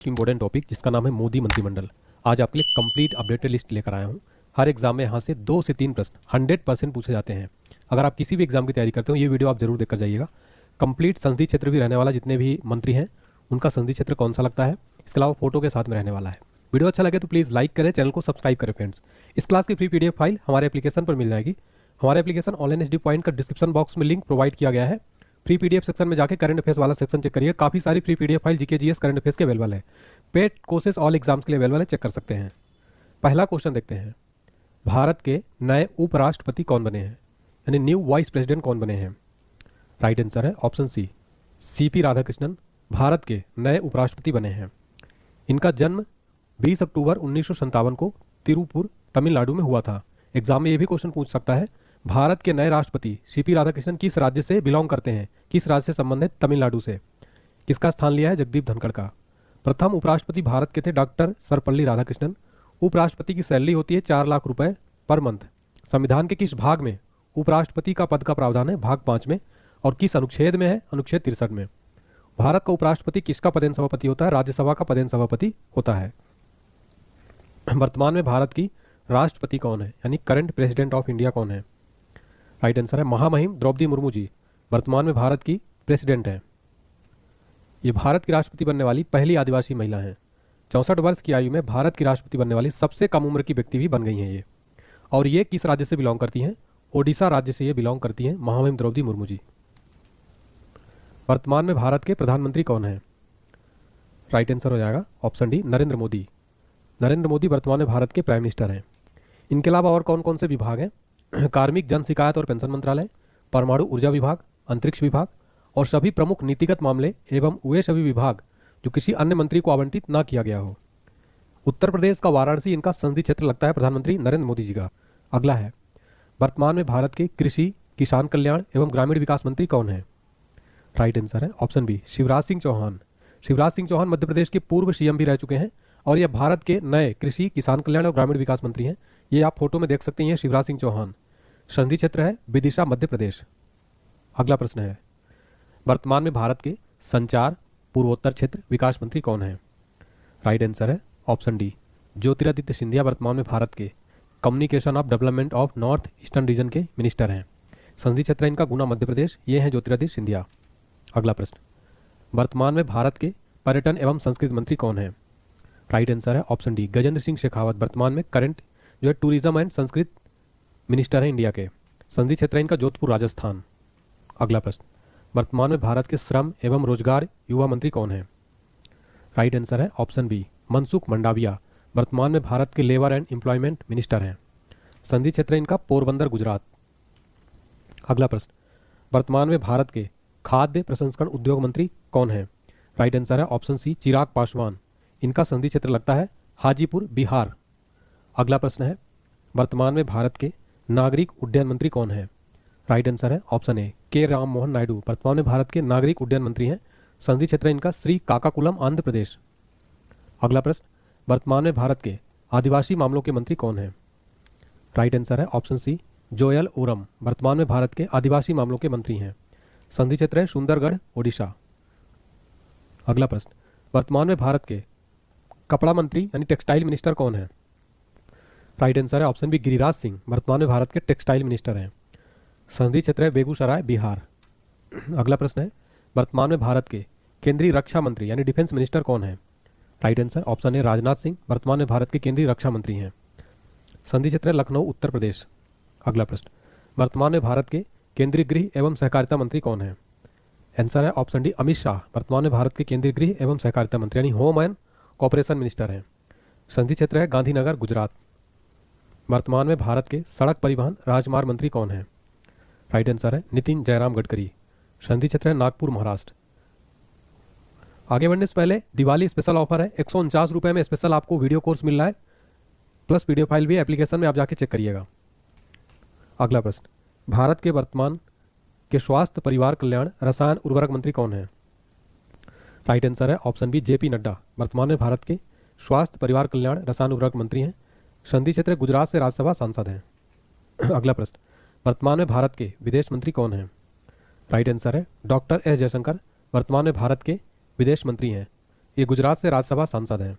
Most important topic जिसका नाम है मोदी मंत्रिमंडल। आज आपके लिए कंप्लीट अपडेटेड लिस्ट लेकर आया हूँ। हर एग्जाम में यहाँ से 2 से 3 प्रश्न 100% पूछे जाते हैं। अगर आप किसी भी एग्जाम की तैयारी करते हो ये वीडियो आप जरूर देखकर जाइएगा। कंप्लीट संसदीय क्षेत्र भी रहने वाला, जितने भी मंत्री हैं उनका संसदीय क्षेत्र कौन सा लगता है, इसके अलावा फोटो के साथ में रहने वाला है। वीडियो अच्छा लगे तो प्लीज़ लाइक करें, चैनल को सब्सक्राइब करें फ्रेंड्स। इस क्लास की फ्री पीडीएफ फाइल हमारे एप्लीकेशन पर मिल जाएगी। हमारे एप्लीकेशन ऑनलाइन एसडी पॉइंट का डिस्क्रिप्शन बॉक्स में लिंक प्रोवाइड किया गया है। फ्री पीडीएफ सेक्शन में जाकर करंट अफेयर्स वाला सेक्शन चेक करिए। काफ़ी सारी free PDF file GK GS current affairs के अवेलेबल है। पेड कोर्सेज ऑल एग्जाम्स के लिए अवेलेबल है, चेक कर सकते हैं। पहला क्वेश्चन देखते हैं, भारत के नए उपराष्ट्रपति कौन बने हैं, यानी न्यू वाइस प्रेसिडेंट कौन बने हैं। राइट आंसर है option C, C P Radhakrishnan Bharat के नए उपराष्ट्रपति बने हैं। इनका जन्म 20 अक्टूबर 1957 को तिरुपुर तमिलनाडु में हुआ था। एग्जाम में ये भी क्वेश्चन पूछ सकता है, भारत के नए राष्ट्रपति सीपी राधाकृष्णन किस राज्य से बिलोंग करते हैं, किस राज्य से संबंधित, तमिलनाडु से। किसका स्थान लिया है, जगदीप धनखड़ का। प्रथम उपराष्ट्रपति भारत के थे डॉक्टर सर्वपल्ली राधाकृष्णन। उपराष्ट्रपति की सैलरी होती है 4 लाख रुपए पर मंथ। संविधान के किस भाग में उपराष्ट्रपति का पद का प्रावधान है, भाग 5 में। और किस अनुच्छेद में है, अनुच्छेद 63 में। भारत का उपराष्ट्रपति किसका पदेन सभापति होता है, राज्यसभा का पदेन सभापति होता है। वर्तमान में भारत की राष्ट्रपति कौन है, यानी करंट प्रेसिडेंट ऑफ इंडिया कौन है। राइट आंसर है महामहिम द्रौपदी मुर्मू जी वर्तमान में भारत की प्रेसिडेंट है। ये भारत की राष्ट्रपति बनने वाली पहली आदिवासी महिला हैं। 64 वर्ष की आयु में भारत की राष्ट्रपति बनने वाली सबसे कम उम्र की व्यक्ति भी बन गई हैं ये। और ये किस राज्य से बिलोंग करती हैं, ओडिशा राज्य से ये बिलोंग करती हैं महामहिम द्रौपदी मुर्मू जी। वर्तमान में भारत के प्रधानमंत्री कौन है। राइट आंसर हो जाएगा ऑप्शन डी, नरेंद्र मोदी। नरेंद्र मोदी वर्तमान में भारत के प्राइम मिनिस्टर हैं। इनके अलावा और कौन कौन से विभाग हैं, कार्मिक जन शिकायत और पेंशन मंत्रालय, परमाणु ऊर्जा विभाग, अंतरिक्ष विभाग और सभी प्रमुख नीतिगत मामले एवं वे सभी विभाग जो किसी अन्य मंत्री को आवंटित ना किया गया हो। उत्तर प्रदेश का वाराणसी इनका संसदीय क्षेत्र लगता है प्रधानमंत्री नरेंद्र मोदी जी का। अगला है, वर्तमान में भारत के कृषि, किसान कल्याण एवं ग्रामीण विकास मंत्री कौन है। राइट आंसर है ऑप्शन बी, शिवराज सिंह चौहान। शिवराज सिंह चौहान मध्य प्रदेश के पूर्व सीएम भी रह चुके हैं और ये भारत के नए कृषि, किसान कल्याण और ग्रामीण विकास मंत्री हैं। ये आप फोटो में देख सकते हैं, शिवराज सिंह चौहान। संसदीय क्षेत्र है विदिशा मध्य प्रदेश। अगला प्रश्न है, वर्तमान में भारत के संचार, पूर्वोत्तर क्षेत्र विकास मंत्री कौन है। राइट आंसर है ऑप्शन डी, ज्योतिरादित्य सिंधिया वर्तमान में भारत के communication of development of north eastern region के मिनिस्टर हैं। संसदीय क्षेत्र इनका गुना मध्य प्रदेश, ये हैं ज्योतिरादित्य सिंधिया। अगला प्रश्न, वर्तमान में भारत के पर्यटन एवं संस्कृति मंत्री कौन है। राइट आंसर है ऑप्शन डी, गजेंद्र सिंह शेखावत वर्तमान में करंट जो है टूरिज्म एंड संस्कृत मिनिस्टर है इंडिया के। संसदीय क्षेत्र इनका जोधपुर राजस्थान। अगला प्रश्न, वर्तमान में भारत के श्रम एवं रोजगार युवा मंत्री कौन है। राइट आंसर है ऑप्शन बी, मनसुख मंडाविया वर्तमान में भारत के लेबर एंड एम्प्लॉयमेंट मिनिस्टर हैं। संसदीय क्षेत्र इनका पोरबंदर गुजरात। अगला प्रश्न, वर्तमान में भारत के खाद्य प्रसंस्करण उद्योग मंत्री कौन है। राइट आंसर है ऑप्शन सी, चिराग पासवान। इनका संसदीय क्षेत्र लगता है हाजीपुर बिहार। अगला प्रश्न है, वर्तमान में भारत के नागरिक उड्डयन मंत्री कौन है। राइट आंसर है ऑप्शन ए, के राम मोहन नायडू वर्तमान में भारत के नागरिक उड्डयन मंत्री हैं। संसदीय क्षेत्र इनका श्री काकाकुलम आंध्र प्रदेश। अगला प्रश्न, वर्तमान में भारत के आदिवासी मामलों के मंत्री कौन है। राइट आंसर है ऑप्शन सी, जोयल ओरम वर्तमान में भारत के आदिवासी मामलों के मंत्री हैं। संसदीय क्षेत्र है सुंदरगढ़ ओडिशा। अगला प्रश्न, वर्तमान में भारत के कपड़ा मंत्री यानी टेक्सटाइल मिनिस्टर कौन है। राइट आंसर है ऑप्शन बी, गिरिराज सिंह वर्तमान में भारत के टेक्सटाइल मिनिस्टर हैं। संसदीय क्षेत्र है बेगूसराय बिहार। अगला प्रश्न है, वर्तमान में भारत के केंद्रीय रक्षा मंत्री यानी डिफेंस मिनिस्टर कौन है। Right answer option A, Rajnath Singh वर्तमान में भारत के केंद्रीय रक्षा मंत्री हैं। संसदीय क्षेत्र है लखनऊ उत्तर प्रदेश। अगला प्रश्न, वर्तमान में भारत के केंद्रीय गृह एवं सहकारिता मंत्री कौन है। आंसर है ऑप्शन डी, अमित शाह वर्तमान में भारत के केंद्रीय गृह एवं सहकारिता मंत्री यानी होम एंड कॉर्पोरेशन मिनिस्टर हैं। संसदीय क्षेत्र है गांधीनगर गुजरात। वर्तमान में भारत के सड़क परिवहन राजमार्ग मंत्री कौन है। राइट आंसर है नितिन जयराम गडकरी। संसदीय क्षेत्र है नागपुर महाराष्ट्र। आगे बढ़ने से पहले दिवाली स्पेशल ऑफर है, 149 रुपये में स्पेशल आपको वीडियो कोर्स मिल रहा है, प्लस पीडीएफ फाइल भी एप्लीकेशन में आप जाके चेक करिएगा। अगला प्रश्न, भारत के वर्तमान के स्वास्थ्य परिवार कल्याण रसायन उर्वरक मंत्री कौन है। राइट आंसर है ऑप्शन बी, जेपी नड्डा वर्तमान में भारत के स्वास्थ्य परिवार कल्याण रसायन उर्वरक मंत्री हैं। संसदीय क्षेत्र गुजरात से राज्यसभा सांसद हैं। अगला प्रश्न, वर्तमान में भारत के विदेश मंत्री कौन हैं। राइट आंसर है डॉक्टर एस जयशंकर वर्तमान में भारत के विदेश मंत्री हैं। ये गुजरात से राज्यसभा सांसद हैं।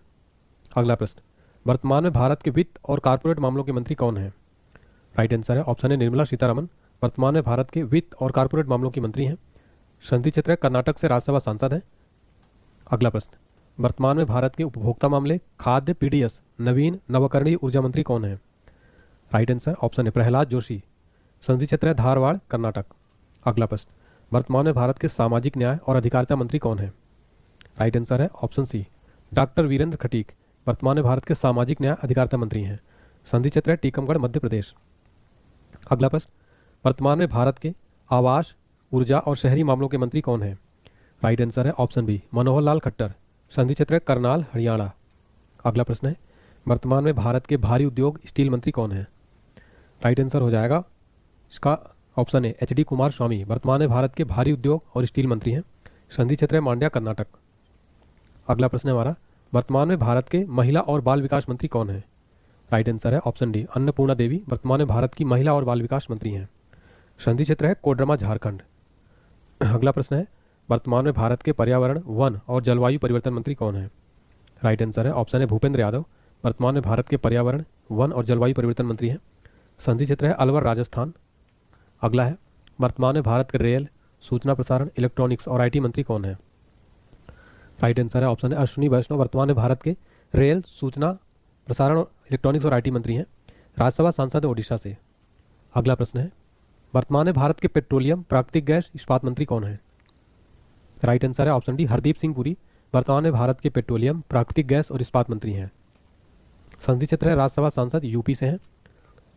अगला प्रश्न, वर्तमान में भारत के वित्त और कारपोरेट मामलों के मंत्री कौन हैं? राइट आंसर है ऑप्शन ए निर्मला सीतारमन, वर्तमान में भारत के वित्त और कारपोरेट मामलों की मंत्री हैं। संधि क्षेत्र है कर्नाटक से राज्यसभा सांसद हैं। अगला प्रश्न, वर्तमान में भारत के उपभोक्ता मामले, खाद्य, पीडीएस, नवीन नवकरणीय ऊर्जा मंत्री कौन है? राइट आंसर ऑप्शन है प्रहलाद जोशी, संधि क्षेत्र है धारवाड़, कर्नाटक। अगला प्रश्न, वर्तमान में भारत के सामाजिक न्याय और अधिकारिता मंत्री कौन है? राइट आंसर है option C doctor Virendra Khatik, वर्तमान में भारत के सामाजिक न्याय अधिकारिता मंत्री हैं। संधि क्षेत्र है टीकमगढ़, मध्य प्रदेश। अगला प्रश्न, वर्तमान में भारत के आवास, ऊर्जा और शहरी मामलों के मंत्री कौन है? राइट आंसर है ऑप्शन बी मनोहर लाल खट्टर, संधि क्षेत्र है करनाल, हरियाणा। अगला प्रश्न है, वर्तमान में भारत के भारी उद्योग स्टील मंत्री कौन है? राइट आंसर हो जाएगा इसका ऑप्शन है एच डी कुमार स्वामी, वर्तमान में भारत के भारी उद्योग और स्टील मंत्री हैं। संधि क्षेत्र है मांड्या, कर्नाटक। अगला प्रश्न है हमारा, वर्तमान में भारत के महिला और बाल विकास मंत्री कौन है? राइट आंसर है ऑप्शन डी अन्नपूर्णा देवी, वर्तमान में भारत की महिला और बाल विकास मंत्री हैं। संधि क्षेत्र है कोडरमा, झारखंड। अगला प्रश्न है, वर्तमान में भारत के पर्यावरण, वन और जलवायु परिवर्तन मंत्री कौन है? राइट आंसर है ऑप्शन है भूपेंद्र यादव, वर्तमान में भारत के पर्यावरण, वन और जलवायु परिवर्तन मंत्री हैं। संधि क्षेत्र है अलवर, राजस्थान। अगला है, वर्तमान में भारत के रेल, सूचना प्रसारण, इलेक्ट्रॉनिक्स और आईटी मंत्री कौन है? राइट आंसर है ऑप्शन है अश्विनी वैष्णव, वर्तमान में भारत के रेल, सूचना प्रसारण, इलेक्ट्रॉनिक्स और आईटी मंत्री हैं। राज्यसभा सांसद है ओडिशा से। अगला प्रश्न है, वर्तमान में भारत के पेट्रोलियम, प्राकृतिक गैस, इस्पात मंत्री कौन है? राइट आंसर है ऑप्शन डी हरदीप सिंह पुरी, वर्तमान में भारत के पेट्रोलियम, प्राकृतिक गैस और इस्पात मंत्री हैं। संधि क्षेत्र है राज्यसभा सांसद यूपी से हैं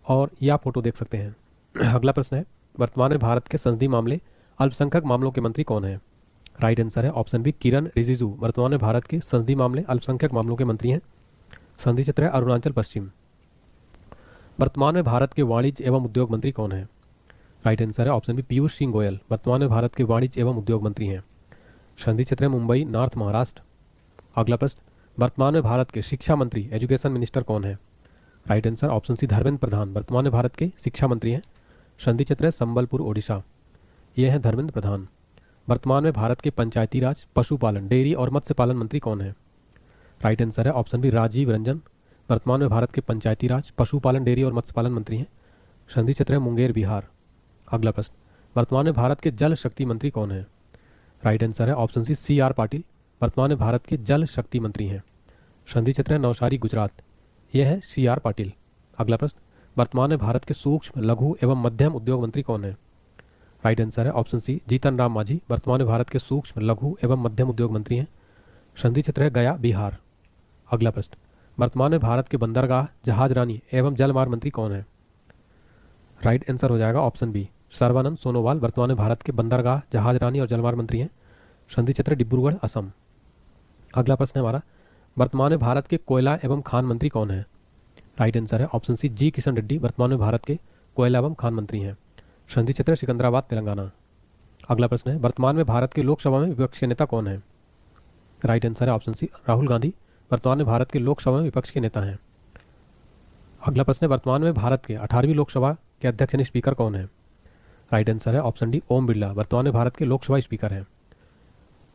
और यह आप फोटो देख सकते हैं। अगला प्रश्न है, वर्तमान में भारत के संसदीय मामले, अल्पसंख्यक मामलों के मंत्री कौन है? राइट आंसर है ऑप्शन बी किरण रिजिजू, वर्तमान में भारत के संसदीय मामले, अल्पसंख्यक मामलों के मंत्री हैं। संधि क्षेत्र है अरुणाचल पश्चिम। वर्तमान में भारत के वाणिज्य एवं उद्योग मंत्री कौन है? राइट आंसर है ऑप्शन बी पीयूष सिंह गोयल, वर्तमान में भारत के वाणिज्य एवं उद्योग मंत्री हैं। संधि क्षेत्र है मुंबई, नॉर्थ महाराष्ट्र। अगला प्रश्न, वर्तमान में भारत के शिक्षा मंत्री, एजुकेशन मिनिस्टर कौन है? Right answer option C Dharmendra Pradhan, वर्तमान में भारत के शिक्षा मंत्री हैं। संधि क्षेत्र है संबलपुर, ओडिशा। ये हैं धर्मेंद्र प्रधान। वर्तमान में भारत के पंचायती राज, पशुपालन, डेयरी और मत्स्य पालन मंत्री कौन है? राइट आंसर है ऑप्शन बी राजीव रंजन, वर्तमान में भारत के पंचायती राज, पशुपालन, डेयरी और मत्स्य पालन मंत्री हैं। संधि क्षेत्र है मुंगेर, बिहार। अगला प्रश्न, वर्तमान में भारत के जल शक्ति मंत्री कौन है? राइट आंसर है option C C R Patil, वर्तमान में भारत के जल शक्ति मंत्री हैं। संधि क्षेत्र है नवसारी, गुजरात। यह है सी आर पाटिल। अगला प्रश्न, वर्तमान में भारत के सूक्ष्म, लघु एवं मध्यम उद्योग मंत्री कौन है? राइट आंसर है ऑप्शन सी जीतन राम मांझी, वर्तमान में भारत के सूक्ष्म, लघु एवं मध्यम उद्योग मंत्री हैं। संधि क्षेत्र है गया, बिहार। अगला प्रश्न, वर्तमान में भारत के बंदरगाह, जहाजरानी एवं जलमार्ग मंत्री कौन है? राइट आंसर हो जाएगा ऑप्शन बी सर्बानंद सोनोवाल, वर्तमान में भारत के बंदरगाह, जहाजरानी और जलमार्ग मंत्री हैं। संधि क्षेत्र डिब्रूगढ़, असम। अगला प्रश्न है हमारा, वर्तमान में भारत के कोयला एवं खान मंत्री कौन है? राइट आंसर है ऑप्शन सी जी किशन रेड्डी, वर्तमान में भारत के कोयला एवं खान मंत्री हैं। संधि क्षेत्र सिकंदराबाद, तेलंगाना। अगला प्रश्न है, वर्तमान में भारत के लोकसभा में विपक्ष के नेता कौन है? राइट आंसर है ऑप्शन सी राहुल गांधी, वर्तमान में भारत के लोकसभा में विपक्ष के नेता हैं। अगला प्रश्न है, वर्तमान में भारत के 18वीं लोकसभा के अध्यक्ष यानी स्पीकर कौन है? राइट आंसर है ऑप्शन डी ओम बिरला, वर्तमान में भारत के लोकसभा स्पीकर हैं।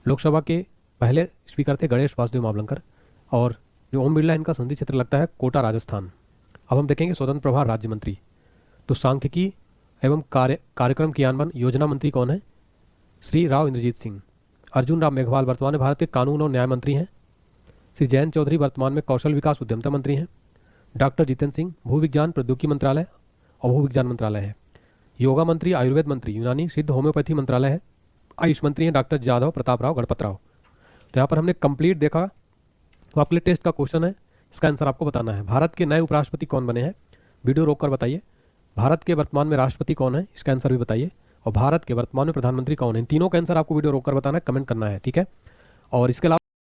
लोकसभा के पहले स्पीकर थे गणेश वासुदेव मावलंकर, और जो ओम बिरला इनका संधि क्षेत्र लगता है कोटा, राजस्थान। अब हम देखेंगे स्वतंत्र प्रभार राज्य मंत्री। तो सांख्यिकी एवं कार्यक्रम क्रियान्वयन योजना मंत्री कौन है? श्री राव इंद्रजीत सिंह। अर्जुन राम मेघवाल, वर्तमान में भारत के कानून और न्याय मंत्री हैं। श्री जयंत चौधरी, वर्तमान में कौशल विकास उद्यमता मंत्री हैं। डॉक्टर जितेंद्र सिंह, भू विज्ञान प्रौद्योगिकी मंत्रालय और भू विज्ञान मंत्रालय है। योगा मंत्री, आयुर्वेद मंत्री, यूनानी सिद्ध होम्योपैथी मंत्रालय है। आयुष मंत्री हैं डॉक्टर जाधव प्रताप राव गणपत राव। तो यहाँ पर हमने कंप्लीट देखा। तो आपके लिए टेस्ट का क्वेश्चन है, इसका आंसर आपको बताना है। भारत के नए उपराष्ट्रपति कौन बने हैं? वीडियो रोककर बताइए। भारत के वर्तमान में राष्ट्रपति कौन है? इसका आंसर भी बताइए। और भारत के वर्तमान में प्रधानमंत्री कौन है? इन तीनों का आंसर आपको वीडियो रोककर बताना है, कमेंट करना है, ठीक है। और इसके अलावा